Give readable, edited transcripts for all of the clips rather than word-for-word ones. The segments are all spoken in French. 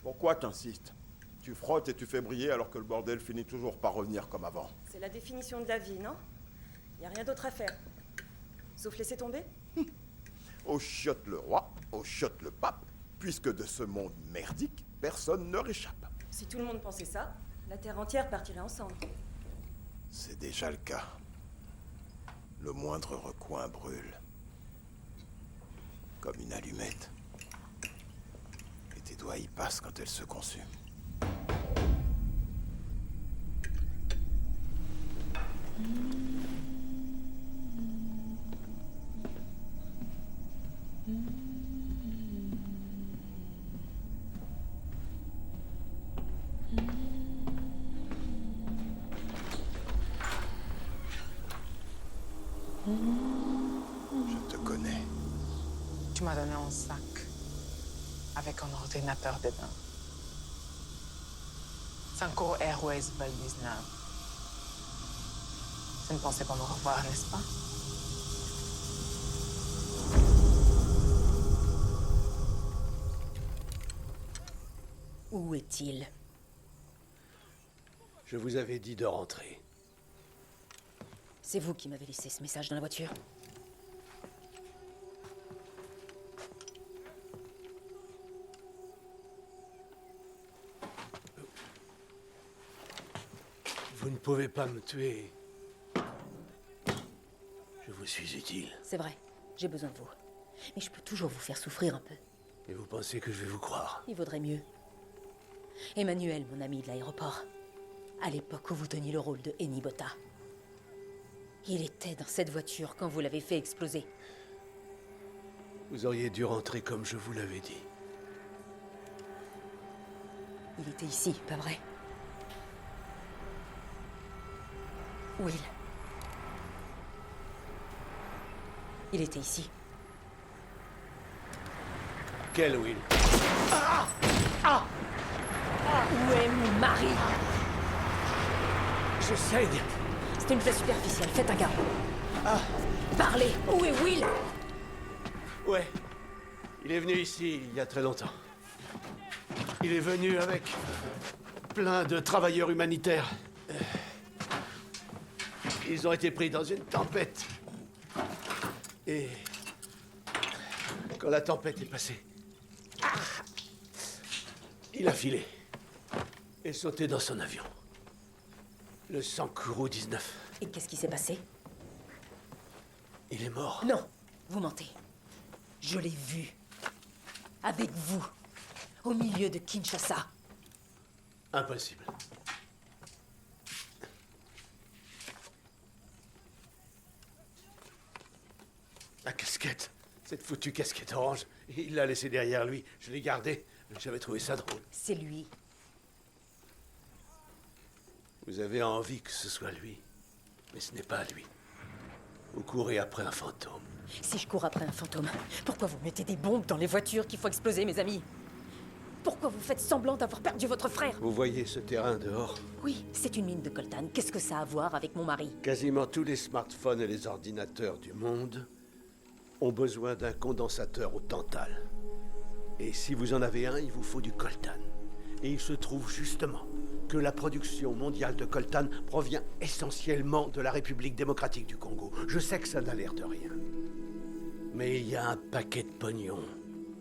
Pourquoi t'insistes? Tu frottes et tu fais briller alors que le bordel finit toujours par revenir comme avant. C'est la définition de la vie, non? Y a rien d'autre à faire. Sauf laisser tomber? Au chiotte le roi, au chiotte le pape, puisque de ce monde merdique, personne ne réchappe. Si tout le monde pensait ça, la Terre entière partirait ensemble. C'est déjà le cas. Le moindre recoin brûle. Comme une allumette. Et tes doigts y passent quand elle se consume. Je te connais. Tu m'as donné un sac avec un ordinateur dedans. Synco Airways Vol 19. Tu ne pensais pas me revoir, n'est-ce pas? Où est-il? Je vous avais dit de rentrer. C'est vous qui m'avez laissé ce message dans la voiture. Vous ne pouvez pas me tuer. Je vous suis utile. C'est vrai, j'ai besoin de vous. Mais je peux toujours vous faire souffrir un peu. Et vous pensez que je vais vous croire? Il vaudrait mieux. Emmanuel, mon ami de l'aéroport. À l'époque où vous teniez le rôle de Eni Botta. Il était dans cette voiture quand vous l'avez fait exploser. Vous auriez dû rentrer comme je vous l'avais dit. Il était ici, pas vrai? Will. Il était ici. Quel Will? Où est mon mari? Je saigne. C'est une plaie superficielle, faites un garde. Parlez! Où est Will? Ouais. Il est venu ici il y a très longtemps. Il est venu avec plein de travailleurs humanitaires. Ils ont été pris dans une tempête. Et quand la tempête est passée, il a filé et sauté dans son avion. Le Sankuru 19. Et qu'est-ce qui s'est passé? Il est mort. Non, vous mentez. Je l'ai vu. Avec vous. Au milieu de Kinshasa. Impossible. La casquette. Cette foutue casquette orange. Il l'a laissée derrière lui. Je l'ai gardée. J'avais trouvé ça drôle. C'est lui. Vous avez envie que ce soit lui. Mais ce n'est pas lui. Vous courez après un fantôme. Si je cours après un fantôme, pourquoi vous mettez des bombes dans les voitures qu'il faut exploser, mes amis? Pourquoi vous faites semblant d'avoir perdu votre frère? Vous voyez ce terrain dehors? Oui, c'est une mine de coltan. Qu'est-ce que ça a à voir avec mon mari? Quasiment tous les smartphones et les ordinateurs du monde ont besoin d'un condensateur au tantal. Et si vous en avez un, il vous faut du coltan. Et il se trouve justement que la production mondiale de coltan provient essentiellement de la République démocratique du Congo. Je sais que ça n'a l'air de rien. Mais il y a un paquet de pognon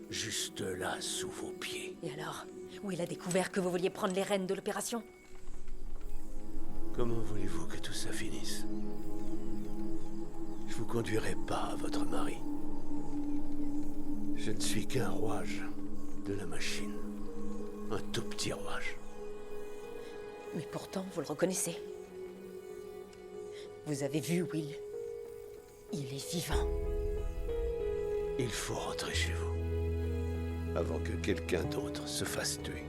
juste là, sous vos pieds. Et alors, où il a découvert que vous vouliez prendre les rênes de l'opération? Comment voulez-vous que tout ça finisse? Je vous conduirai pas à votre mari. Je ne suis qu'un rouage de la machine. Un tout petit rouage. Mais pourtant, vous le reconnaissez. Vous avez vu Will. Il est vivant. Il faut rentrer chez vous. Avant que quelqu'un d'autre se fasse tuer.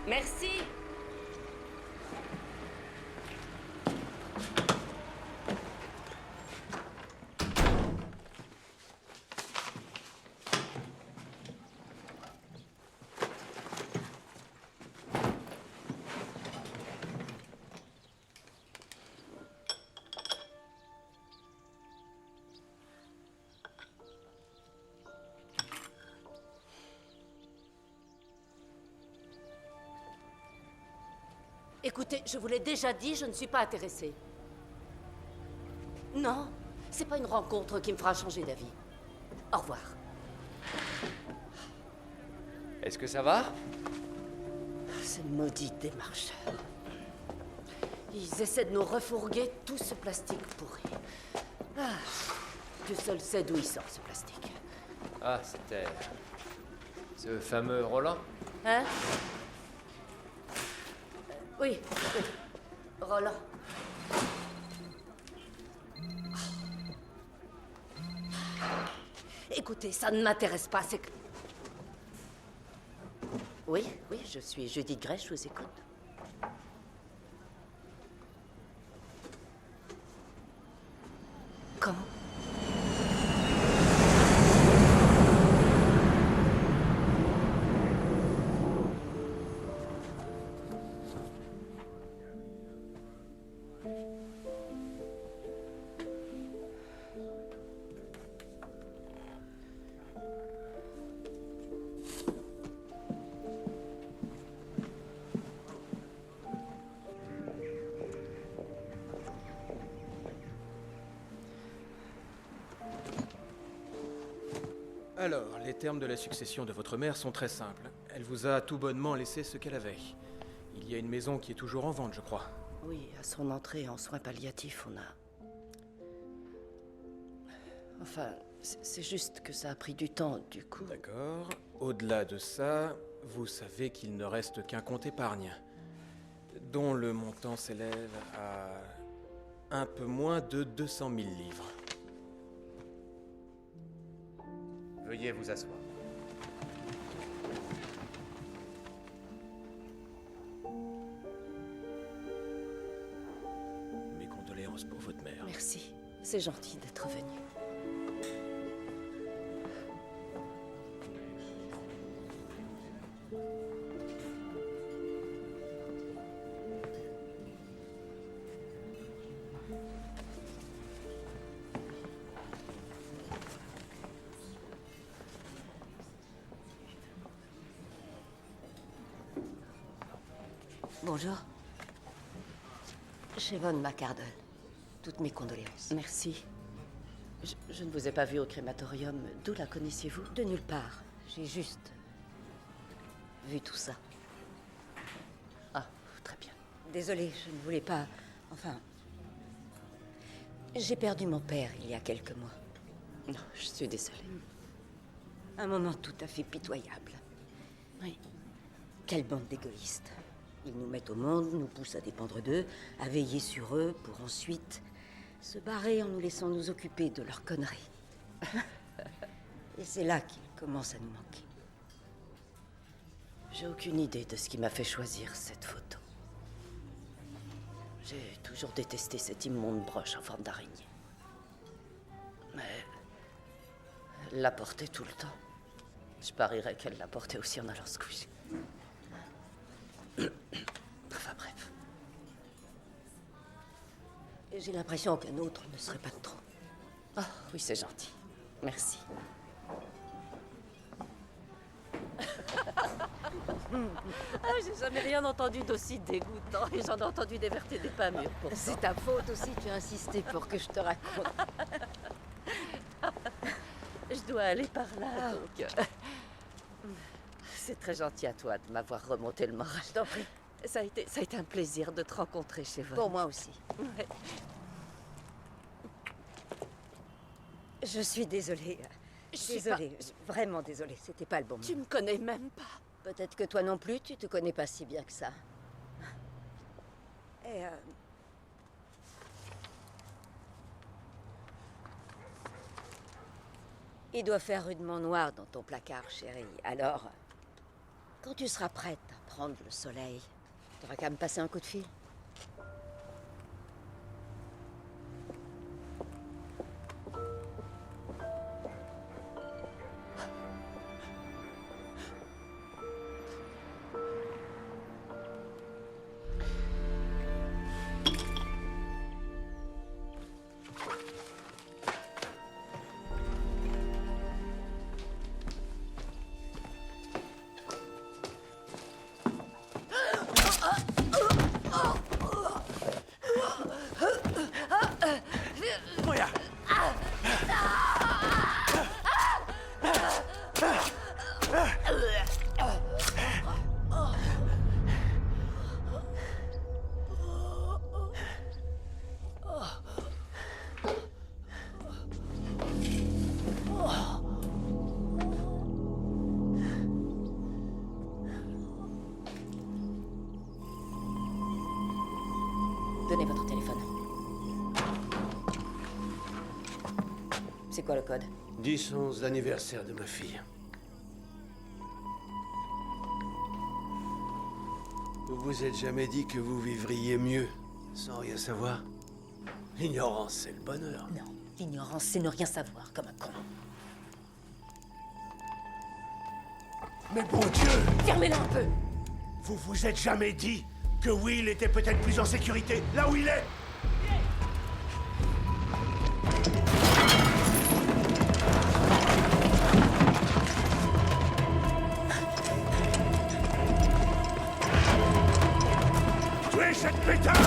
Merci. Écoutez, je vous l'ai déjà dit, je ne suis pas intéressée. Non, c'est pas une rencontre qui me fera changer d'avis. Au revoir. Est-ce que ça va? Ces maudits démarcheurs. Ils essaient de nous refourguer tout ce plastique pourri. Ah, Dieu seul sait d'où il sort, ce plastique. Ah, c'était... ce fameux Roland? Hein? Oui, oui. Roland. Écoutez, ça ne m'intéresse pas, c'est que... Oui, oui, je suis Judith Grey, je vous écoute. Comment? Alors, les termes de la succession de votre mère sont très simples. Elle vous a tout bonnement laissé ce qu'elle avait. Il y a une maison qui est toujours en vente, je crois. Oui, à son entrée en soins palliatifs, on a... Enfin, c'est juste que ça a pris du temps, du coup... D'accord. Au-delà de ça, vous savez qu'il ne reste qu'un compte épargne, dont le montant s'élève à un peu moins de 200 000 livres. Veuillez vous asseoir. Mes condoléances pour votre mère. Merci, c'est gentil d'être venu. Bonjour. Siobhan McArdle. Toutes mes condoléances. Merci. Je ne vous ai pas vu au crématorium. D'où la connaissiez-vous? De nulle part. J'ai juste vu tout ça. Ah, très bien. Désolée, je ne voulais pas... Enfin... J'ai perdu mon père il y a quelques mois. Non, je suis désolée. Un moment tout à fait pitoyable. Oui. Quelle bande d'égoïstes. Ils nous mettent au monde, nous poussent à dépendre d'eux, à veiller sur eux, pour ensuite se barrer en nous laissant nous occuper de leurs conneries. Et c'est là qu'ils commencent à nous manquer. J'ai aucune idée de ce qui m'a fait choisir cette photo. J'ai toujours détesté cette immonde broche en forme d'araignée. Mais elle la portait tout le temps. Je parierais qu'elle la portait aussi en allant se coucher. Enfin bref. Et j'ai l'impression qu'un autre ne serait pas de trop. Ah oui, c'est gentil. Merci. J'ai jamais rien entendu d'aussi dégoûtant. Et j'en ai entendu des vertes et des pas mûres pour ça. C'est ta faute aussi, tu as insisté pour que je te raconte. Je dois aller par là, donc... C'est très gentil à toi de m'avoir remonté le moral. Je t'en prie. Ça a été un plaisir de te rencontrer chez vous. Pour moi aussi. Ouais. Je suis désolée. Désolée, vraiment désolée. C'était pas le bon moment. Tu me connais même pas. Peut-être que toi non plus, tu te connais pas si bien que ça. Et il doit faire rudement noir dans ton placard, chérie. Alors, quand tu seras prête à prendre le soleil, t'auras qu'à me passer un coup de fil. C'est quoi le code? 10-11 l'anniversaire de ma fille. Vous vous êtes jamais dit que vous vivriez mieux sans rien savoir? L'ignorance, c'est le bonheur. Non, l'ignorance, c'est ne rien savoir, comme un con. Mais bon Dieu! Fermez-la un peu! Vous vous êtes jamais dit que Will était peut-être plus en sécurité là où il est? Tuez cette pétasse!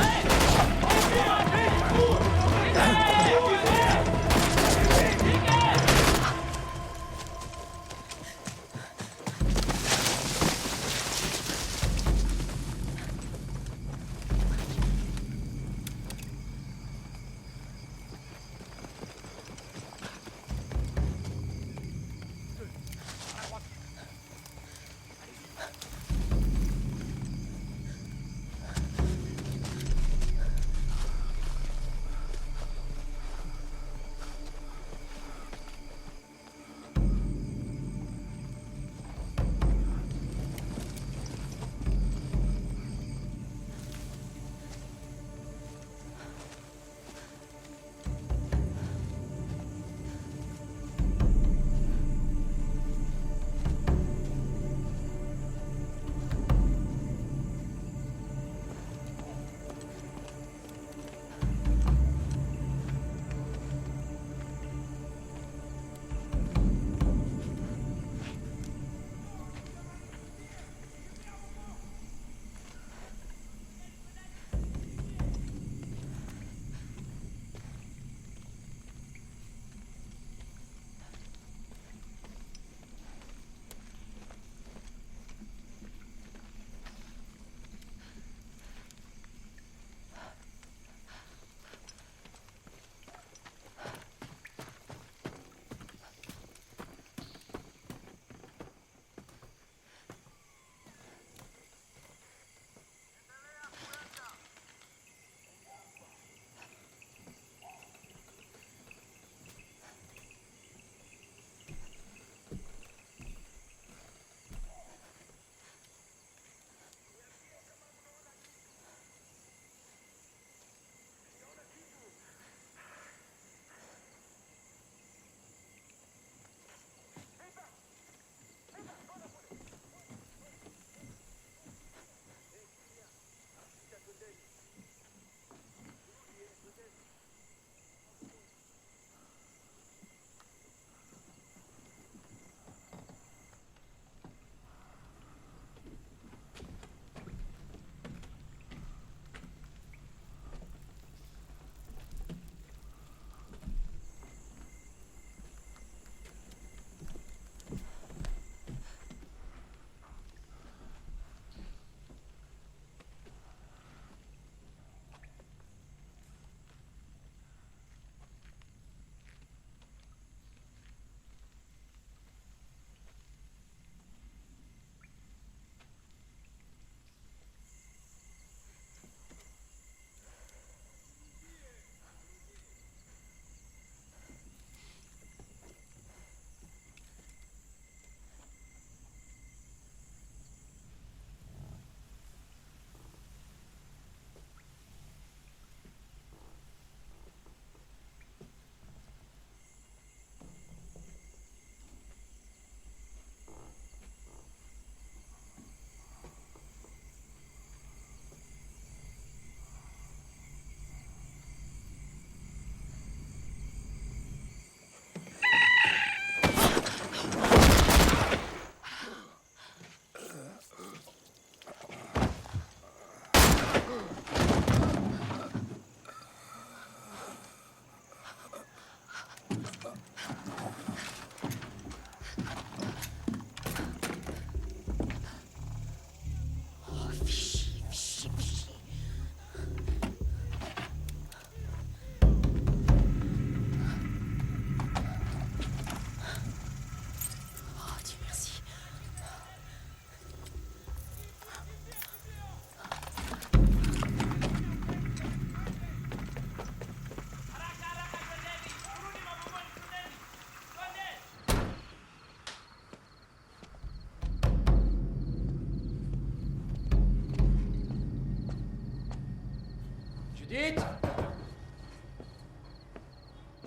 Judith?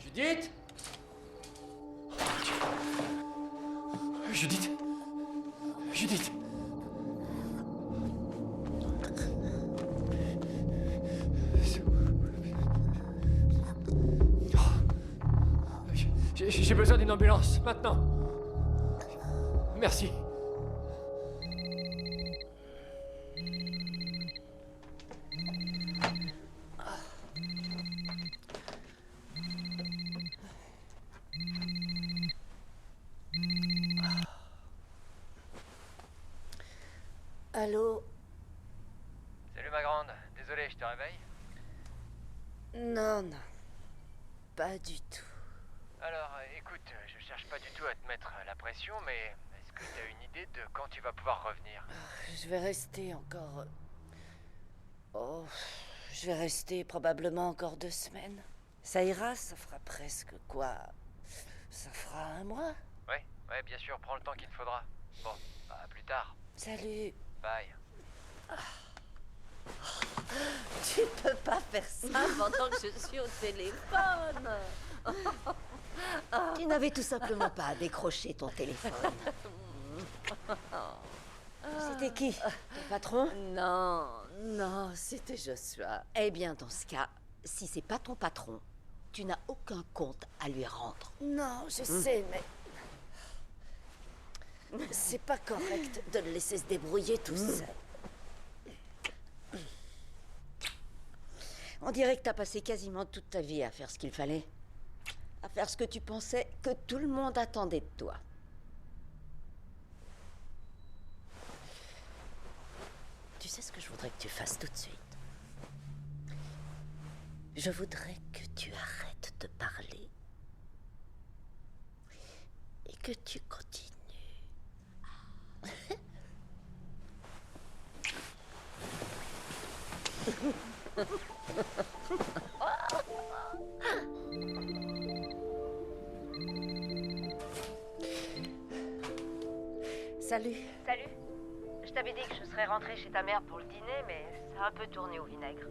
Judith? Judith? Judith? J'ai besoin d'une ambulance, maintenant. Merci. Allô? Salut ma grande, désolé, je te réveille? Non, non. Pas du tout. Alors, écoute, je cherche pas du tout à te mettre la pression, mais est-ce que t'as une idée de quand tu vas pouvoir revenir? Je vais rester encore... Oh, je vais rester probablement encore 2 semaines. Ça ira, ça fera presque quoi? Ça fera 1 mois. Ouais, bien sûr, prends le temps qu'il te faudra. Bon, à plus tard. Salut. Bye. Tu peux pas faire ça pendant que je suis au téléphone. Tu n'avais tout simplement pas à décrocher ton téléphone. C'était qui? Ton patron? Non, non, c'était Joshua. Eh bien, dans ce cas, si c'est pas ton patron, tu n'as aucun compte à lui rendre. Non, je sais, mais... C'est pas correct de le laisser se débrouiller tout seul. On dirait que t'as passé quasiment toute ta vie à faire ce qu'il fallait. À faire ce que tu pensais que tout le monde attendait de toi. Tu sais ce que je voudrais que tu fasses tout de suite? Je voudrais que tu arrêtes de parler. Et que tu continues. Salut. Salut. Je t'avais dit que je serais rentrée chez ta mère pour le dîner, mais ça a un peu tourné au vinaigre.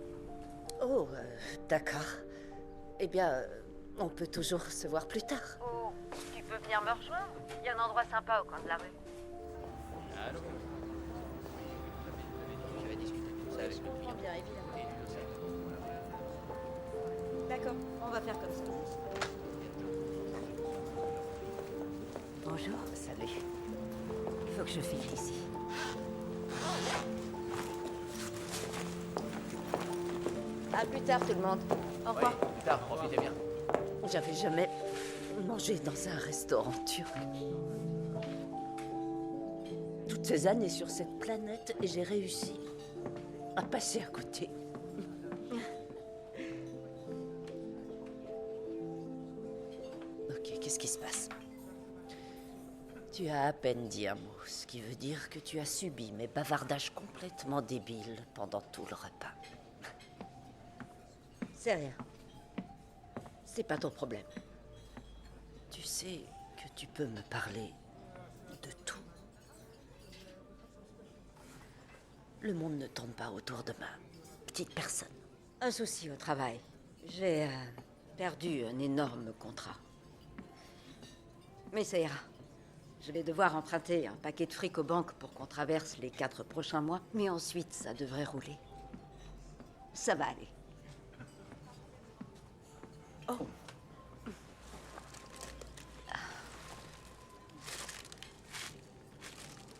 Oh, d'accord. Eh bien, on peut toujours se voir plus tard. Ou tu peux venir me rejoindre. Il y a un endroit sympa au coin de la rue. Allô? J'avais discuté tout ça avec le client. Bien, évidemment. D'accord, on va faire comme ça. Bonjour. Salut. Il faut que je file d'ici. À plus tard, tout le monde. Au revoir. Oui, plus tard, profitez bien. J'avais jamais mangé dans un restaurant turc. Toutes ces années sur cette planète, et j'ai réussi à passer à côté. Ok, qu'est-ce qui se passe? Tu as à peine dit un mot, ce qui veut dire que tu as subi mes bavardages complètement débiles pendant tout le repas. C'est rien. C'est pas ton problème. Tu sais que tu peux me parler de tout. Le monde ne tourne pas autour de ma petite personne. Un souci au travail. J'ai perdu un énorme contrat. Mais ça ira. Je vais devoir emprunter un paquet de fric aux banques pour qu'on traverse les 4 prochains mois. Mais ensuite, ça devrait rouler. Ça va aller. Oh.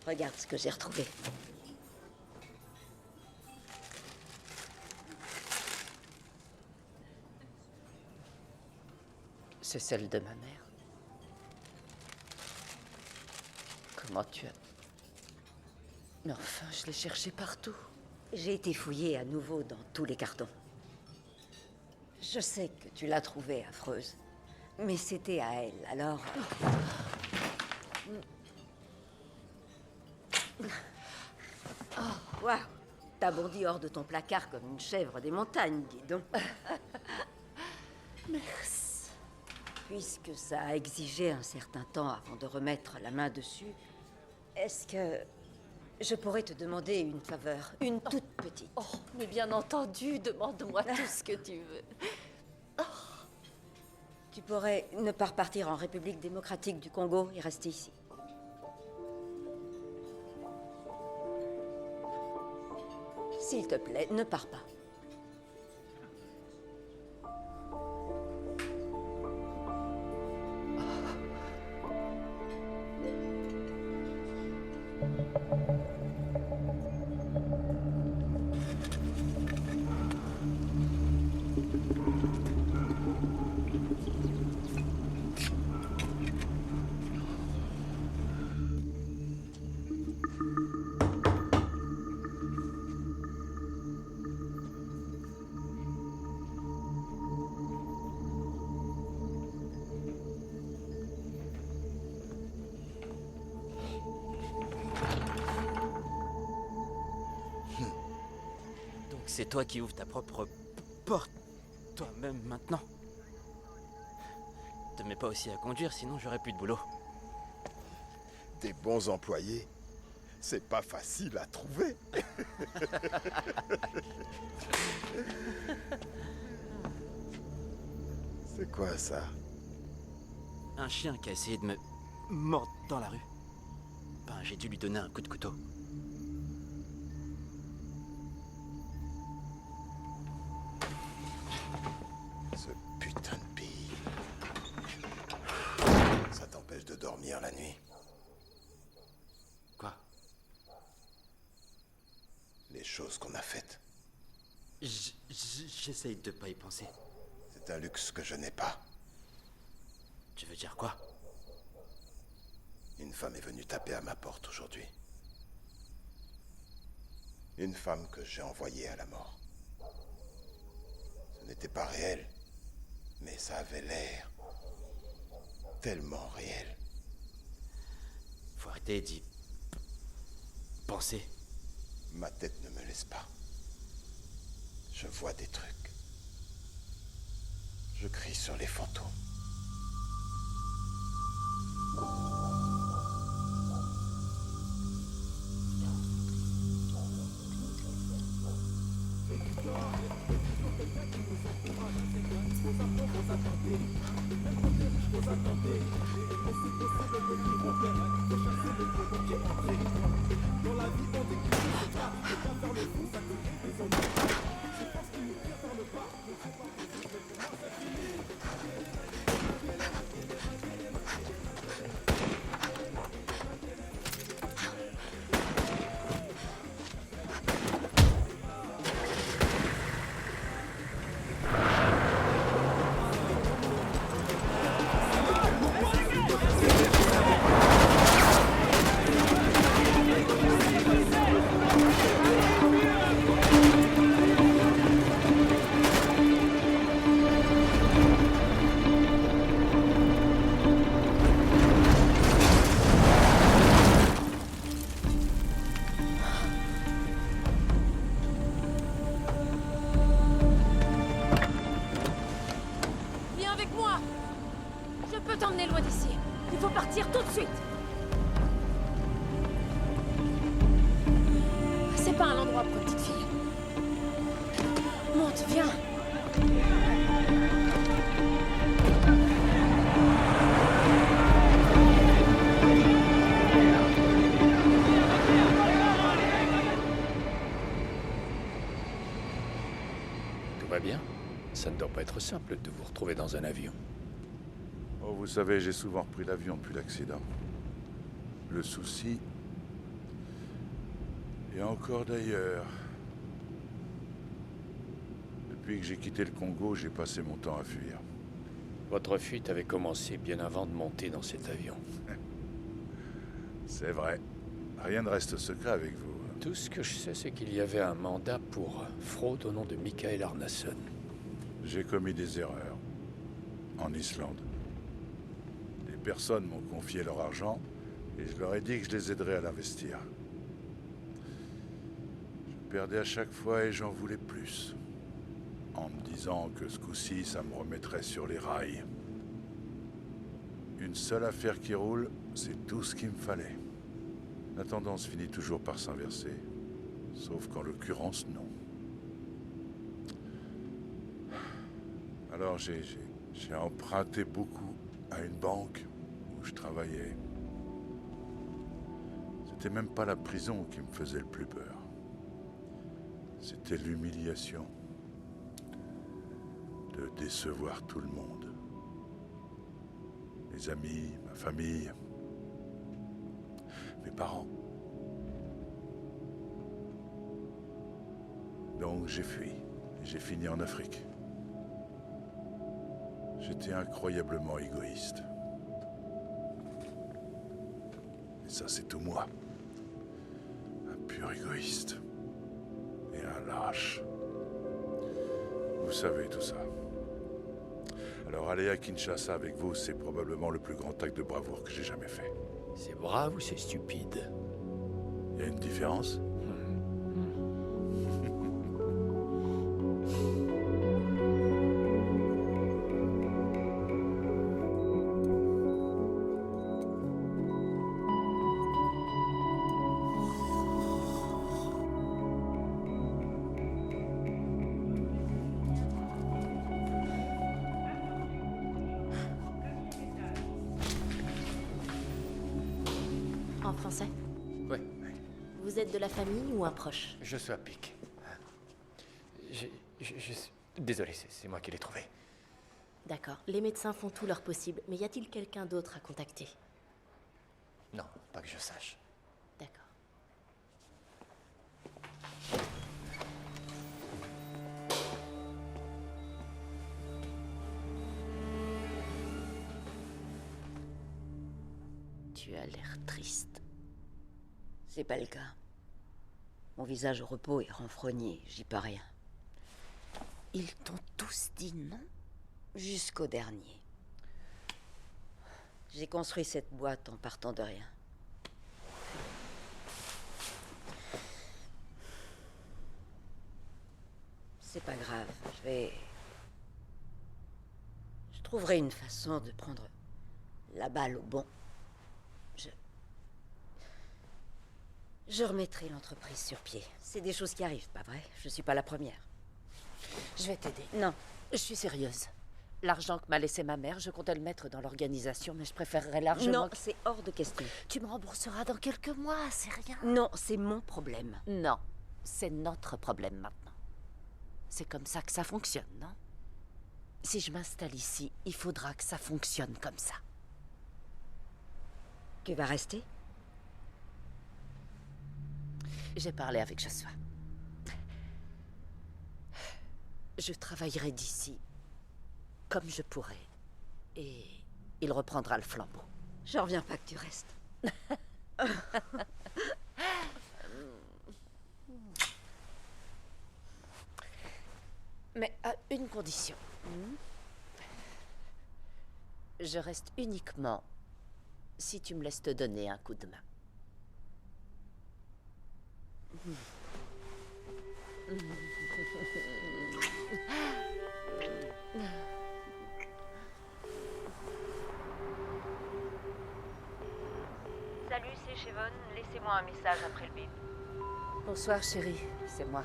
Regarde ce que j'ai retrouvé. C'est celle de ma mère. Comment tu as... Mais enfin, je l'ai cherchée partout. J'ai été fouillée à nouveau dans tous les cartons. Je sais que tu l'as trouvée affreuse. Mais c'était à elle, alors... Oh, waouh! T'as bondi hors de ton placard comme une chèvre des montagnes, dis donc. Merci. Puisque ça a exigé un certain temps avant de remettre la main dessus, est-ce que Je pourrais te demander une faveur, une toute petite. Oh, mais bien entendu, demande-moi tout ce que tu veux. Tu pourrais ne pas repartir en République démocratique du Congo et rester ici. S'il te plaît, ne pars pas. C'est toi qui ouvres ta propre porte, toi-même maintenant. Te mets pas aussi à conduire, sinon j'aurais plus de boulot. Des bons employés, c'est pas facile à trouver. C'est quoi ça? Un chien qui a essayé de me mordre dans la rue. Ben, j'ai dû lui donner un coup de couteau. Ce putain de pays. Ça t'empêche de dormir la nuit? Quoi? Les choses qu'on a faites. J'essaye de pas y penser. C'est un luxe que je n'ai pas. Tu veux dire quoi? Une femme est venue taper à ma porte aujourd'hui. Une femme que j'ai envoyée à la mort. Ce n'était pas réel, mais ça avait l'air tellement réel. Faut arrêter d'y penser. Ma tête ne me laisse pas. Je vois des trucs. Je crie sur les fantômes. T'emmener loin d'ici. Il faut partir tout de suite. C'est pas un endroit pour une petite fille. Monte, viens. Tout va bien? Ça ne doit pas être simple de vous retrouver dans un avion. Oh, vous savez, j'ai souvent repris l'avion depuis l'accident. Le souci... Et encore d'ailleurs... Depuis que j'ai quitté le Congo, j'ai passé mon temps à fuir. Votre fuite avait commencé bien avant de monter dans cet avion. C'est vrai. Rien ne reste secret avec vous. Tout ce que je sais, c'est qu'il y avait un mandat pour fraude au nom de Michael Arnason. J'ai commis des erreurs. En Islande. Des personnes m'ont confié leur argent et je leur ai dit que je les aiderais à l'investir. Je perdais à chaque fois et j'en voulais plus. En me disant que ce coup-ci, ça me remettrait sur les rails. Une seule affaire qui roule, c'est tout ce qu'il me fallait. La tendance finit toujours par s'inverser. Sauf qu'en l'occurrence, non. Alors j'ai emprunté beaucoup à une banque où je travaillais. C'était même pas la prison qui me faisait le plus peur. C'était l'humiliation de décevoir tout le monde. Mes amis, ma famille, mes parents. Donc j'ai fui et j'ai fini en Afrique. J'étais incroyablement égoïste. Et ça, c'est tout moi. Un pur égoïste. Et un lâche. Vous savez tout ça. Alors aller à Kinshasa avec vous, c'est probablement le plus grand acte de bravoure que j'ai jamais fait. C'est brave ou c'est stupide? Il y a une différence? En français? Ouais. Vous êtes de la famille ou un proche? Je suis à pic. Désolé, c'est moi qui l'ai trouvé. D'accord. Les médecins font tout leur possible, mais y a-t-il quelqu'un d'autre à contacter? Non, pas que je sache. D'accord. Tu as l'air triste. C'est pas le cas. Mon visage au repos est renfrogné, j'y peux rien. Ils t'ont tous dit non? Jusqu'au dernier. J'ai construit cette boîte en partant de rien. C'est pas grave, je trouverai une façon de prendre la balle au bon. Je remettrai l'entreprise sur pied. C'est des choses qui arrivent, pas vrai? Je suis pas la première. Je vais t'aider. Non. Je suis sérieuse. L'argent que m'a laissé ma mère, je comptais le mettre dans l'organisation, mais je préférerais largement... Non, c'est hors de question. Tu me rembourseras dans quelques mois, c'est rien. Non, c'est mon problème. Non, c'est notre problème maintenant. C'est comme ça que ça fonctionne, non? Si je m'installe ici, il faudra que ça fonctionne comme ça. Tu vas rester? J'ai parlé avec Joshua. Je travaillerai d'ici comme je pourrai. Et il reprendra le flambeau. Je reviens pas que tu restes. Mais à une condition. Je reste uniquement si tu me laisses te donner un coup de main. Salut, c'est Chevon. Laissez-moi un message après le bip. Bonsoir, chérie. C'est moi.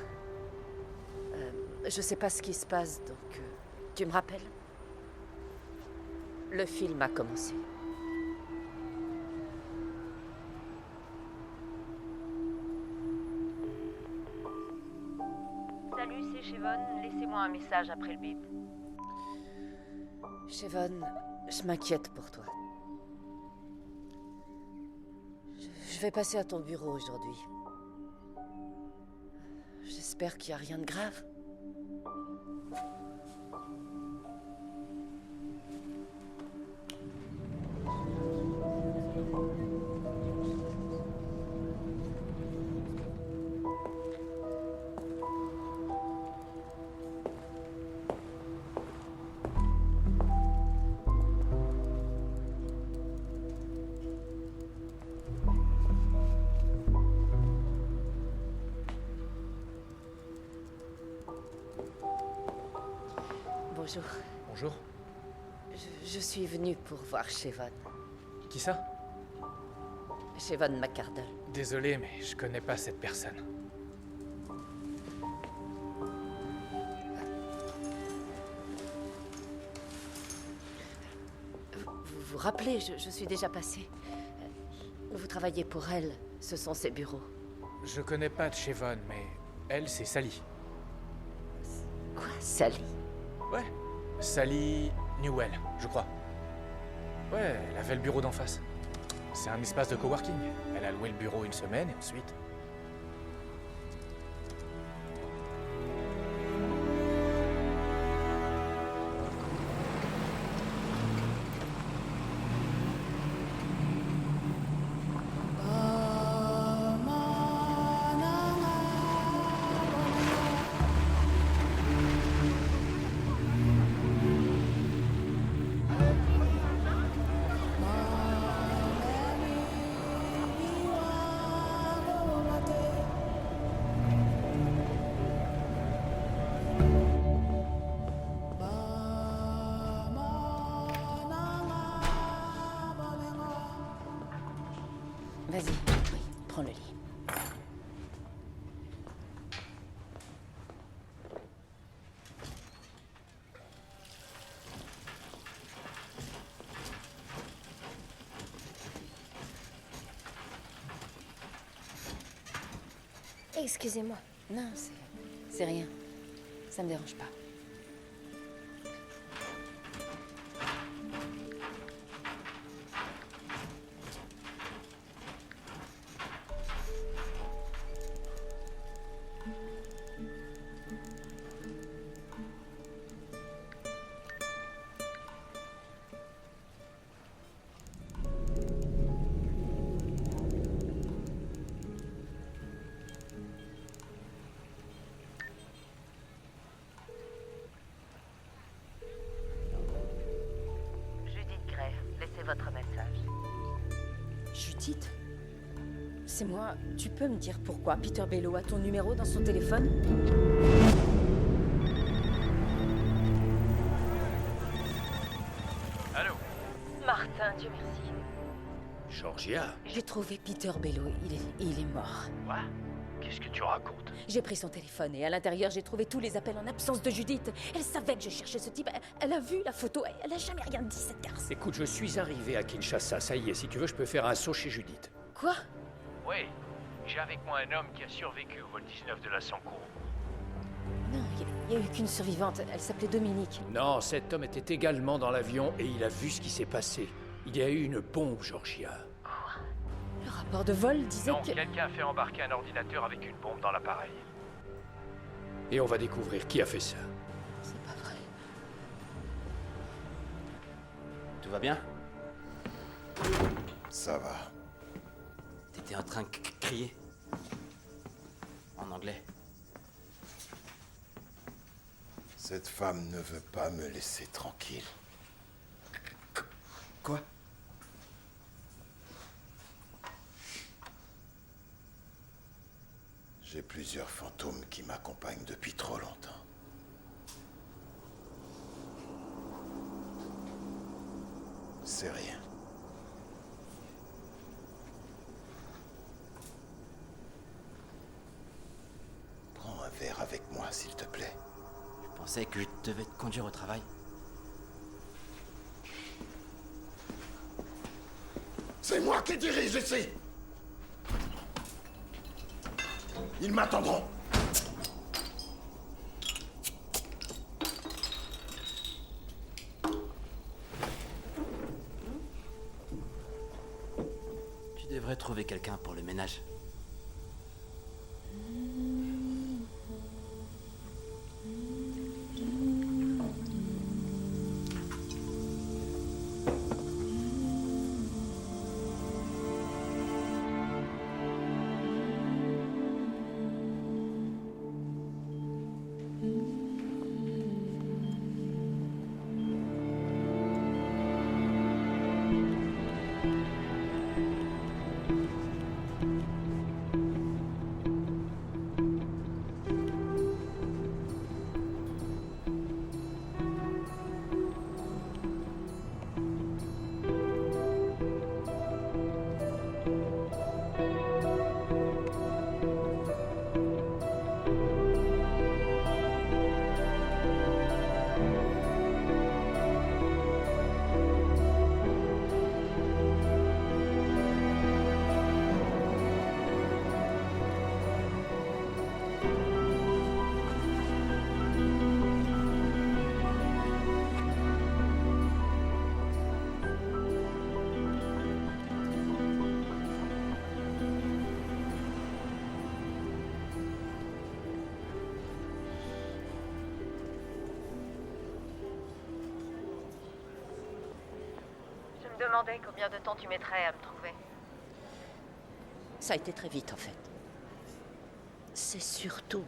Je sais pas ce qui se passe, donc... tu me rappelles? Le film a commencé. Salut, c'est Chevon. Laissez-moi un message après le bip. Chevon, je m'inquiète pour toi. Je vais passer à ton bureau aujourd'hui. J'espère qu'il n'y a rien de grave. Bonjour. Bonjour. Je suis venue pour voir Chevon. Qui ça? Siobhan McCardle. Désolé, mais je connais pas cette personne. Vous vous rappelez, je suis déjà passée. Vous travaillez pour elle, ce sont ses bureaux. Je connais pas de Siobhan, mais elle, c'est Sally. Quoi, Sally? Ouais, Sally Newell, je crois. Ouais, elle avait le bureau d'en face. C'est un espace de coworking. Elle a loué le bureau une semaine et ensuite... Vas-y, oui, prends le lit. Excusez-moi. Non, c'est rien. Ça me dérange pas. Laissez votre message. Judith? C'est moi. Tu peux me dire pourquoi Peter Bello a ton numéro dans son téléphone? Allô? Martin, Dieu merci. Georgia? J'ai trouvé Peter Bello. Il est mort. Quoi? Qu'est-ce que tu racontes? J'ai pris son téléphone et à l'intérieur, j'ai trouvé tous les appels en absence de Judith. Elle savait que je cherchais ce type. Elle a vu la photo. Elle a jamais rien dit, cette garce. Écoute, je suis arrivé à Kinshasa, ça y est, si tu veux, je peux faire un saut chez Judith. Quoi? Oui, j'ai avec moi un homme qui a survécu au vol 19 de la Sankourou. Non, il n'y a eu qu'une survivante. Elle s'appelait Dominique. Non, cet homme était également dans l'avion et il a vu ce qui s'est passé. Il y a eu une bombe, Georgia. Le rapport de vol disait Non, que... quelqu'un a fait embarquer un ordinateur avec une bombe dans l'appareil. Et on va découvrir qui a fait ça. C'est pas vrai. Tout va bien? Ça va. T'étais en train de crier. En anglais. Cette femme ne veut pas me laisser tranquille. Quoi? J'ai plusieurs fantômes qui m'accompagnent depuis trop longtemps. C'est rien. Prends un verre avec moi, s'il te plaît. Je pensais que je devais te conduire au travail. C'est moi qui dirige ici. Ils m'attendront. Tu devrais trouver quelqu'un pour le ménage. demandais combien de temps tu mettrais à me trouver. Ça a été très vite, en fait. C'est surtout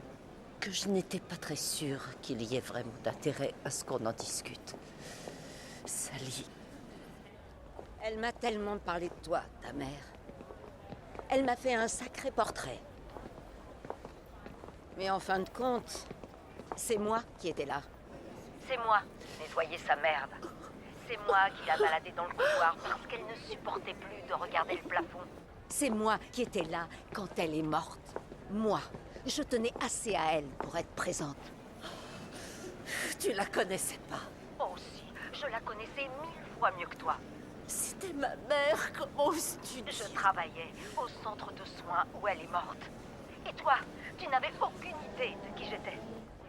que je n'étais pas très sûre qu'il y ait vraiment d'intérêt à ce qu'on en discute. Sally. Elle m'a tellement parlé de toi, ta mère. Elle m'a fait un sacré portrait. Mais en fin de compte, c'est moi qui étais là. C'est moi qui nettoyais sa merde. C'est moi qui la baladais dans le couloir parce qu'elle ne supportait plus de regarder le plafond. C'est moi qui étais là quand elle est morte. Moi. Je tenais assez à elle pour être présente. Tu la connaissais pas. Oh si, je la connaissais 1000 fois mieux que toi. C'était ma mère, comment oses-tu dire? Je travaillais au centre de soins où elle est morte. Et toi, tu n'avais aucune idée de qui j'étais.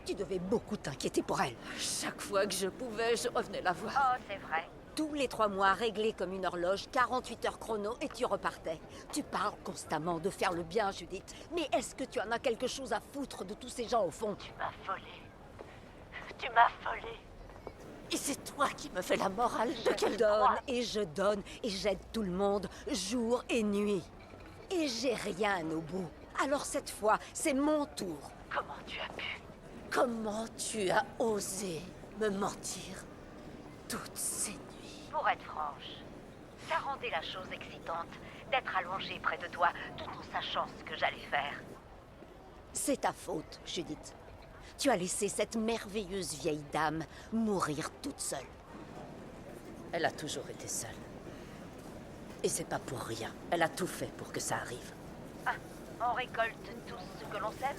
Tu devais beaucoup t'inquiéter pour elle. Chaque fois que je pouvais, je revenais la voir. Oh, c'est vrai. Tous les 3 mois, réglé comme une horloge, 48 heures chrono, et tu repartais. Tu parles constamment de faire le bien, Judith. Mais est-ce que tu en as quelque chose à foutre de tous ces gens au fond? Tu m'as affolée. Tu m'as affolée. Et c'est toi qui me fais la morale de quel donne, et j'aide tout le monde, jour et nuit. Et j'ai rien au bout. Alors cette fois, c'est mon tour. Comment tu as pu? Comment tu as osé me mentir toutes ces nuits? Pour être franche, ça rendait la chose excitante d'être allongée près de toi tout en sachant ce que j'allais faire. C'est ta faute, Judith. Tu as laissé cette merveilleuse vieille dame mourir toute seule. Elle a toujours été seule. Et c'est pas pour rien. Elle a tout fait pour que ça arrive. Ah, on récolte tous ce que l'on sème?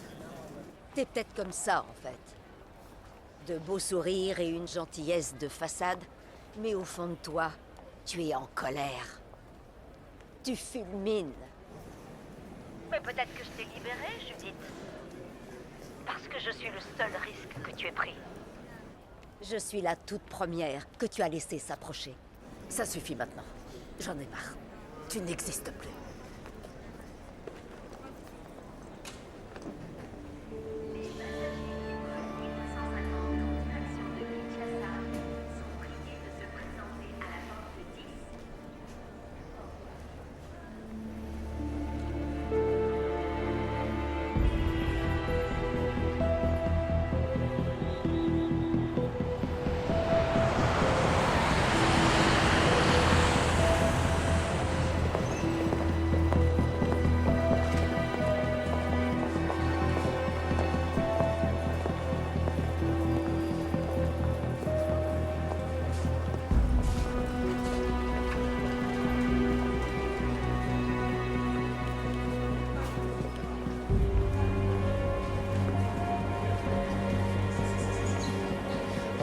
T'es peut-être comme ça, en fait. De beaux sourires et une gentillesse de façade, mais au fond de toi, tu es en colère. Tu fulmines. Mais peut-être que je t'ai libérée, Judith. Parce que je suis le seul risque que tu aies pris. Je suis la toute première que tu as laissé s'approcher. Ça suffit maintenant. J'en ai marre. Tu n'existes plus.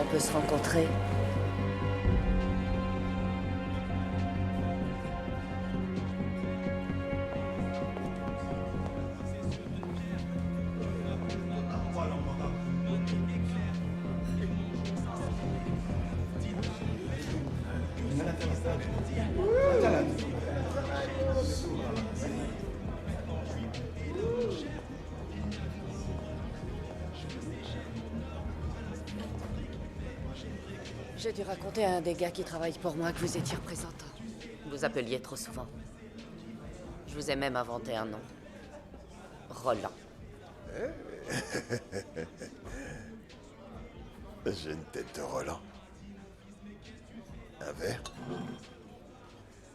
On peut se rencontrer. J'ai dû raconter à un des gars qui travaille pour moi que vous étiez représentant. Vous appeliez trop souvent. Je vous ai même inventé un nom. Roland. J'ai une tête de Roland. Un verre?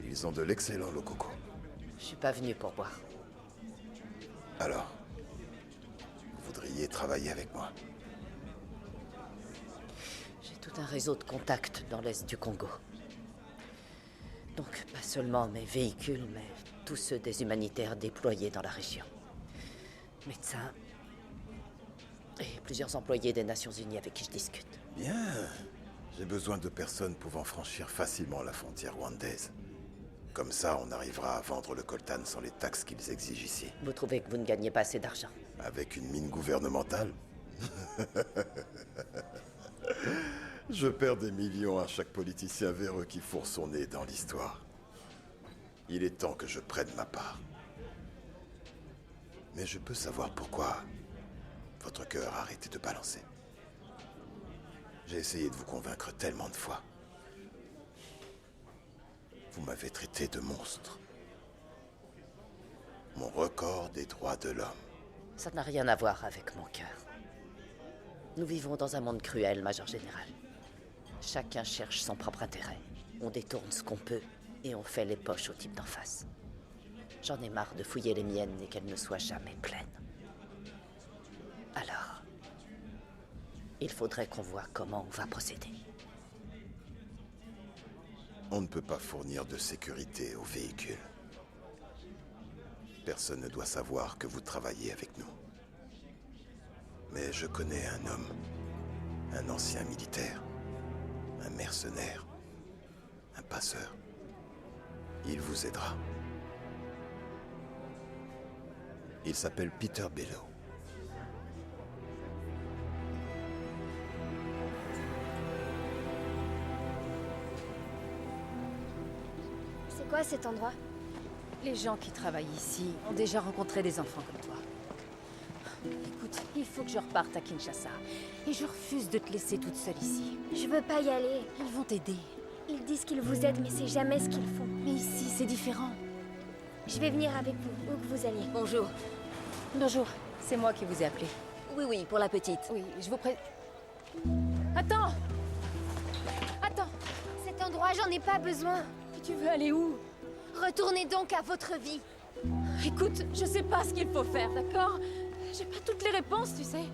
Ils ont de l'excellent lococo. Je suis pas venu pour boire. Alors, vous voudriez travailler avec moi? J'ai tout un réseau de contacts dans l'est du Congo. Donc, pas seulement mes véhicules, mais tous ceux des humanitaires déployés dans la région. Médecins et plusieurs employés des Nations Unies avec qui je discute. Bien. J'ai besoin de personnes pouvant franchir facilement la frontière rwandaise. Comme ça, on arrivera à vendre le coltan sans les taxes qu'ils exigent ici. Vous trouvez que vous ne gagnez pas assez d'argent? Avec une mine gouvernementale? Je perds des millions à chaque politicien véreux qui fourre son nez dans l'histoire. Il est temps que je prenne ma part. Mais je peux savoir pourquoi votre cœur a arrêté de balancer. J'ai essayé de vous convaincre tellement de fois. Vous m'avez traité de monstre. Mon record des droits de l'homme. Ça n'a rien à voir avec mon cœur. Nous vivons dans un monde cruel, Major Général. Chacun cherche son propre intérêt. On détourne ce qu'on peut et on fait les poches au type d'en face. J'en ai marre de fouiller les miennes et qu'elles ne soient jamais pleines. Alors, il faudrait qu'on voit comment on va procéder. On ne peut pas fournir de sécurité aux véhicules. Personne ne doit savoir que vous travaillez avec nous. Mais je connais un homme, un ancien militaire, un mercenaire, un passeur. Il vous aidera. Il s'appelle Peter Bello. C'est quoi cet endroit? Les gens qui travaillent ici ont déjà rencontré des enfants comme toi. Écoute, il faut que je reparte à Kinshasa. Et je refuse de te laisser toute seule ici. Je veux pas y aller. Ils vont t'aider. Ils disent qu'ils vous aident, mais c'est jamais ce qu'ils font. Mais ici, c'est différent. Je vais venir avec vous, où que vous alliez. Bonjour. Bonjour. C'est moi qui vous ai appelé. Oui, oui, pour la petite. Oui, je vous Attends! Attends! Cet endroit, j'en ai pas besoin. Tu veux aller où? Retournez donc à votre vie. Écoute, je sais pas ce qu'il faut faire, d'accord? J'ai pas toutes les réponses, tu sais.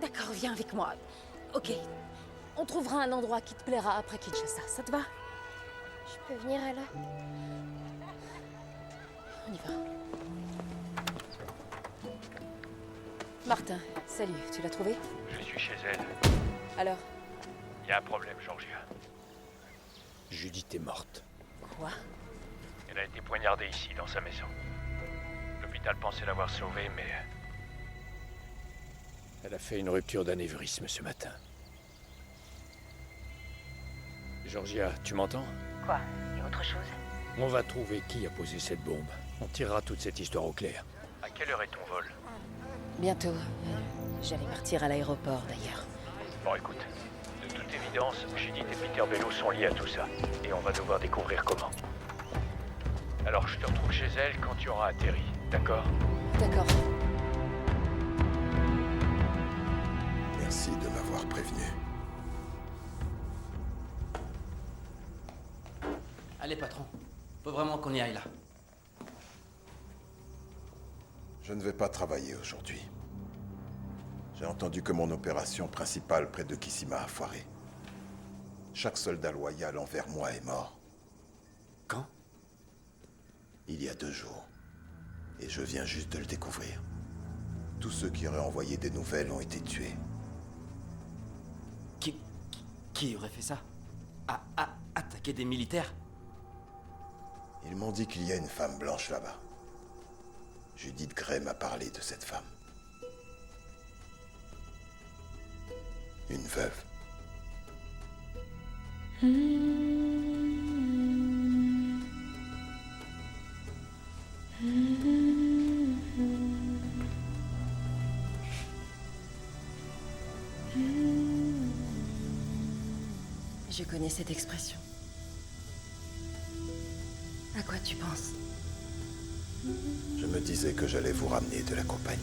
D'accord, viens avec moi. Ok. On trouvera un endroit qui te plaira après Kinshasa, ça te va? Je peux venir alors? On y va. Martin, salut, tu l'as trouvé? Je suis chez elle. Alors? Il y a un problème, Georgia. Judith est morte. Quoi? Elle a été poignardée ici, dans sa maison. L'hôpital pensait l'avoir sauvée, mais... Elle a fait une rupture d'anévrisme ce matin. Georgia, tu m'entends? Quoi? Et autre chose? On va trouver qui a posé cette bombe. On tirera toute cette histoire au clair. À quelle heure est ton vol? Bientôt. J'allais partir à l'aéroport, d'ailleurs. Bon, écoute. De toute évidence, Judith et Peter Bello sont liés à tout ça. Et on va devoir découvrir comment. Alors, je te retrouve chez elle quand tu auras atterri. D'accord? D'accord. Merci de m'avoir prévenu. Allez, patron. Faut vraiment qu'on y aille, là. Je ne vais pas travailler aujourd'hui. J'ai entendu que mon opération principale près de Kissima a foiré. Chaque soldat loyal envers moi est mort. Quand? Il y a 2 jours. Et je viens juste de le découvrir. Tous ceux qui auraient envoyé des nouvelles ont été tués. Qui aurait fait ça? Attaquer des militaires? Ils m'ont dit qu'il y a une femme blanche là-bas. Judith Gray m'a parlé de cette femme. Une veuve. Je connais cette expression. À quoi tu penses? Je me disais que j'allais vous ramener de la compagnie.